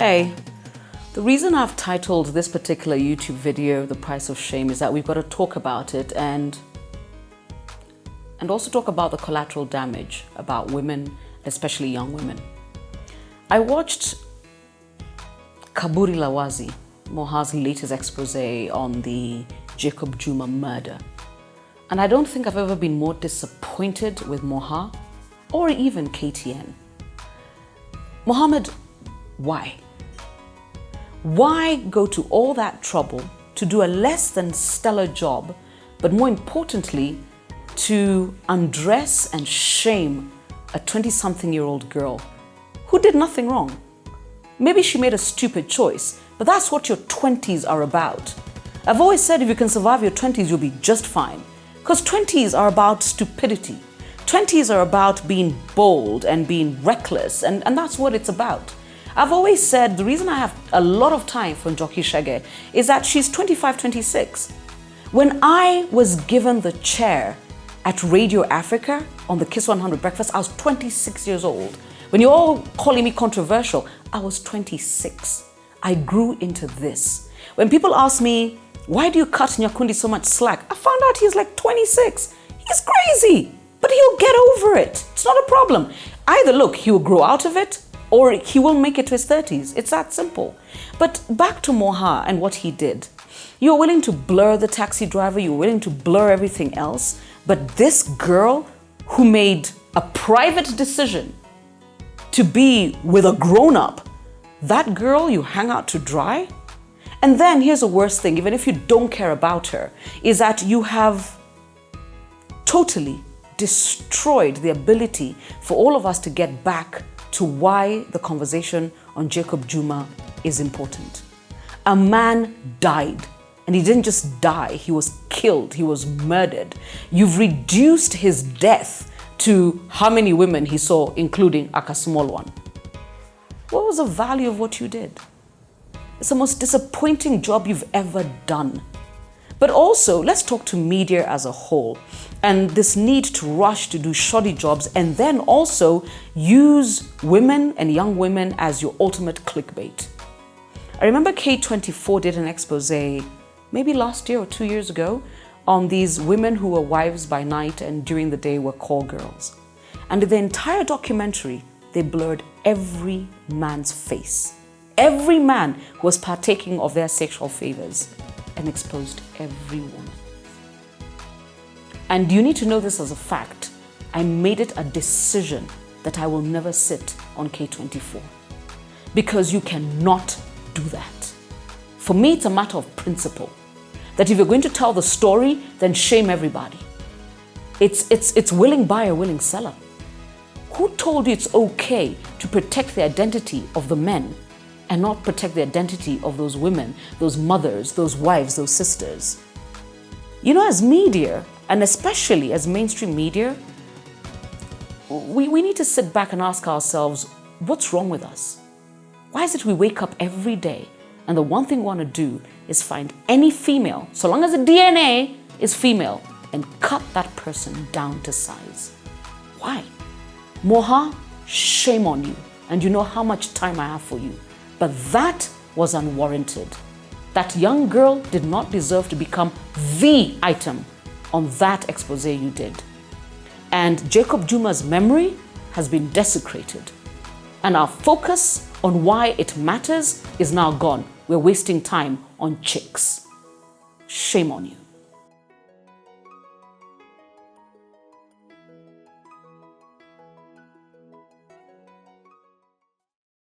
Hey, the reason I've titled this particular YouTube video The Price of Shame is that we've got to talk about it and also talk about the collateral damage about women, especially young women. I watched Kaburi Lawazi, Moha's latest expose on the Jacob Juma murder. And I don't think I've ever been more disappointed with Moha or even KTN. Mohamed, why? Why go to all that trouble to do a less than stellar job, but more importantly, to undress and shame a 20-something-year-old girl who did nothing wrong? Maybe she made a stupid choice, but that's what your 20s are about. I've always said if you can survive your 20s, you'll be just fine. Because 20s are about stupidity. 20s are about being bold and being reckless, and that's what it's about. I've always said the reason I have a lot of time for Njoki Shege is that she's 25, 26. When I was given the chair at Radio Africa on the Kiss 100 breakfast, I was 26 years old. When you're all calling me controversial, I was 26. I grew into this. When people ask me, why do you cut Nyakundi so much slack? I found out he's like 26. He's crazy, but he'll get over it. It's not a problem. Either look, he will grow out of it, or he will make it to his 30s. It's that simple. But back to Moha and what he did. You're willing to blur the taxi driver, you're willing to blur everything else, but this girl who made a private decision to be with a grown-up, that girl you hang out to dry? And then here's the worst thing, even if you don't care about her, is that you have totally destroyed the ability for all of us to get back to why the conversation on Jacob Juma is important. A man died, and he didn't just die, he was killed, he was murdered. You've reduced his death to how many women he saw, including a small one. What was the value of what you did? It's the most disappointing job you've ever done. But also, let's talk to media as a whole and this need to rush to do shoddy jobs and then also use women and young women as your ultimate clickbait. I remember K24 did an expose maybe last year or 2 years ago on these women who were wives by night and during the day were call girls. And in the entire documentary, they blurred every man's face. Every man who was partaking of their sexual favors and exposed every woman. And you need to know this as a fact. I made it a decision that I will never sit on K24 because you cannot do that. For me, it's a matter of principle that if you're going to tell the story, then shame everybody. It's willing buyer, willing seller. Who told you it's okay to protect the identity of the men and not protect the identity of those women, those mothers, those wives, those sisters? You know, as media, and especially as mainstream media, we need to sit back and ask ourselves, what's wrong with us? Why is it we wake up every day and the one thing we want to do is find any female, so long as the DNA is female, and cut that person down to size? Why? Moha, shame on you. And you know how much time I have for you. But that was unwarranted. That young girl did not deserve to become the item on that expose you did. And Jacob Juma's memory has been desecrated. And our focus on why it matters is now gone. We're wasting time on chicks. Shame on you.